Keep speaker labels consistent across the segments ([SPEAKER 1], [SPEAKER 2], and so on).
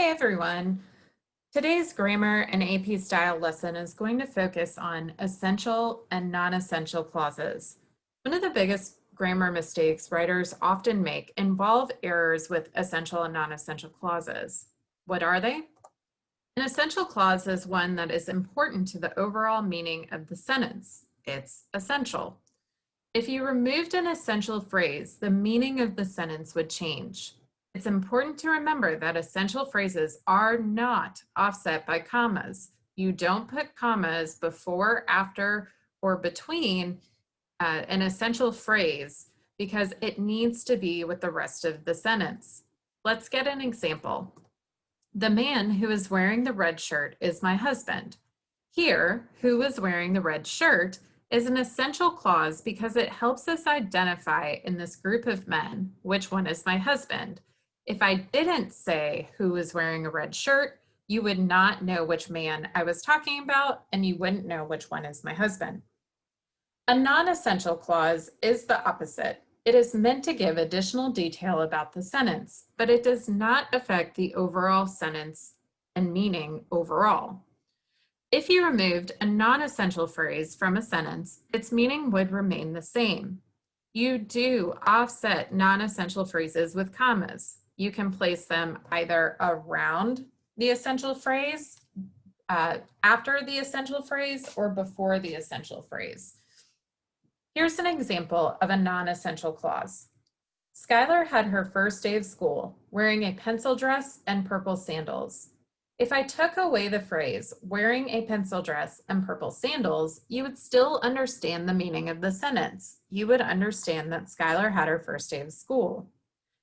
[SPEAKER 1] Hey everyone. Today's grammar and AP style lesson is going to focus on essential and non-essential clauses. One of the biggest grammar mistakes writers often make involve errors with essential and non-essential clauses. What are they? An essential clause is one that is important to the overall meaning of the sentence. It's essential. If you removed an essential phrase, the meaning of the sentence would change. It's important to remember that essential phrases are not offset by commas. You don't put commas before, after, or between an essential phrase because it needs to be with the rest of the sentence. Let's get an example. The man who is wearing the red shirt is my husband. Here, who is wearing the red shirt is an essential clause because it helps us identify in this group of men which one is my husband. If I didn't say who is wearing a red shirt, you would not know which man I was talking about, and you wouldn't know which one is my husband. A non-essential clause is the opposite. It is meant to give additional detail about the sentence, but it does not affect the overall sentence and meaning overall. If you removed a non-essential phrase from a sentence, its meaning would remain the same. You do offset non-essential phrases with commas. You can place them either around the essential phrase, after the essential phrase, or before the essential phrase. Here's an example of a non-essential clause. Skylar had her first day of school wearing a pencil dress and purple sandals. If I took away the phrase wearing a pencil dress and purple sandals, you would still understand the meaning of the sentence. You would understand that Skylar had her first day of school.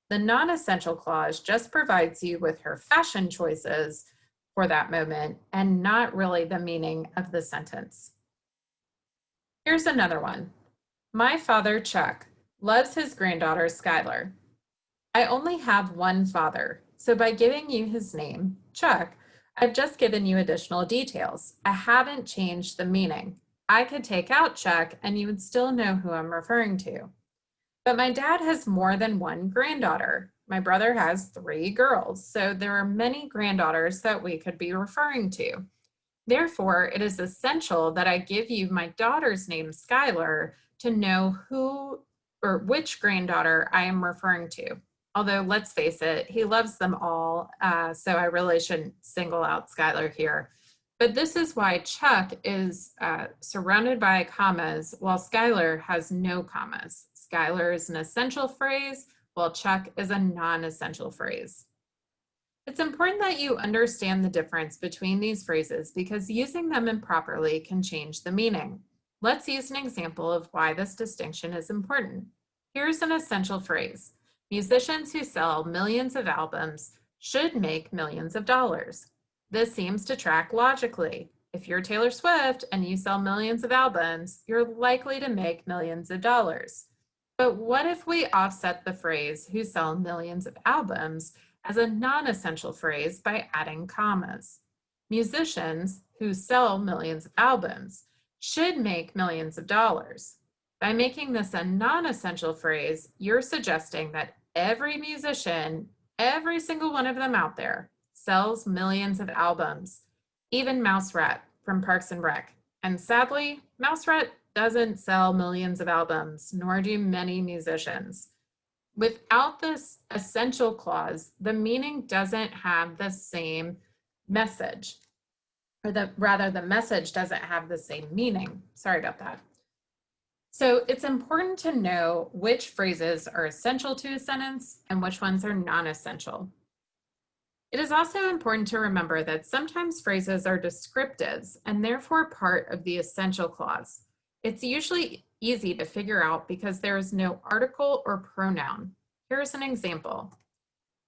[SPEAKER 1] The non-essential clause just provides you with her fashion choices for that moment and not really the meaning of the sentence. Here's another one. My father, Chuck, loves his granddaughter, Skylar. I only have one father, so by giving you his name, Chuck, I've just given you additional details. I haven't changed the meaning. I could take out Chuck and you would still know who I'm referring to. But my dad has more than one granddaughter. My brother has 3 girls, so there are many granddaughters that we could be referring to. Therefore, it is essential that I give you my daughter's name, Skylar, to know who or which granddaughter I am referring to. Although, let's face it, he loves them all, so I really shouldn't single out Skylar here. But this is why Chuck is surrounded by commas, while Skylar has no commas. Skylar is an essential phrase, while Chuck is a non-essential phrase. It's important that you understand the difference between these phrases because using them improperly can change the meaning. Let's use an example of why this distinction is important. Here's an essential phrase. Musicians who sell millions of albums should make millions of dollars. This seems to track logically. If you're Taylor Swift and you sell millions of albums, you're likely to make millions of dollars. But what if we offset the phrase who sell millions of albums as a non-essential phrase by adding commas? Musicians who sell millions of albums should make millions of dollars. By making this a non-essential phrase, you're suggesting that every musician, every single one of them out there, sells millions of albums, even Mouse Rat from Parks and Rec. And sadly, Mouse Rat doesn't sell millions of albums, nor do many musicians. Without this essential clause, the meaning doesn't have the same message, or the message doesn't have the same meaning. Sorry about that. So it's important to know which phrases are essential to a sentence and which ones are non-essential. It is also important to remember that sometimes phrases are descriptives and therefore part of the essential clause. It's usually easy to figure out because there is no article or pronoun. Here's an example.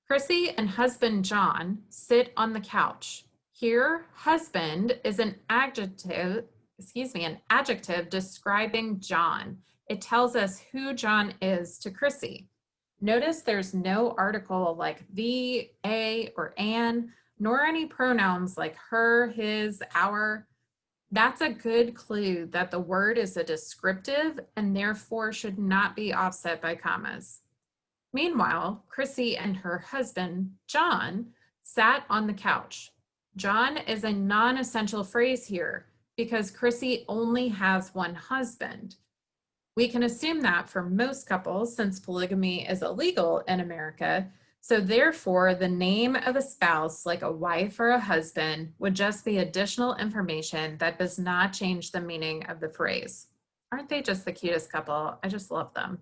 [SPEAKER 1] Chrissy and husband John sit on the couch. Here, husband is an adjective describing John. It tells us who John is to Chrissy. Notice there's no article like the, a, or an, nor any pronouns like her, his, our. That's a good clue that the word is a descriptive and therefore should not be offset by commas. Meanwhile, Chrissy and her husband, John, Sat on the couch. John is a non-essential phrase here because Chrissy only has one husband. We can assume that for most couples since polygamy is illegal in America. So therefore, the name of a spouse, like a wife or a husband, would just be additional information that does not change the meaning of the phrase. Aren't they just the cutest couple? I just love them.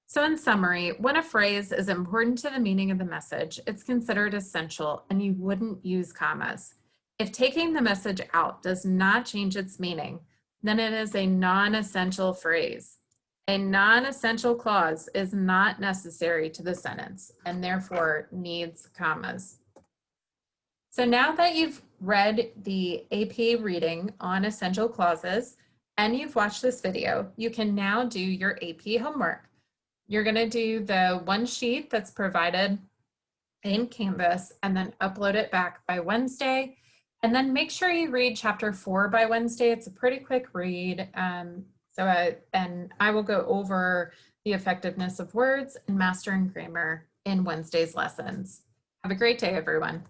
[SPEAKER 1] So in summary, when a phrase is important to the meaning of the message, it's considered essential and you wouldn't use commas. If taking the message out does not change its meaning, then it is a non-essential phrase. A non-essential clause is not necessary to the sentence and therefore needs commas. So now that you've read the AP reading on essential clauses and you've watched this video, you can now do your AP homework. You're going to do the one sheet that's provided in Canvas and then upload it back by Wednesday. And then make sure you read chapter 4 by Wednesday. It's a pretty quick read. And I will go over the effectiveness of words and mastering grammar in Wednesday's lessons. Have a great day, everyone.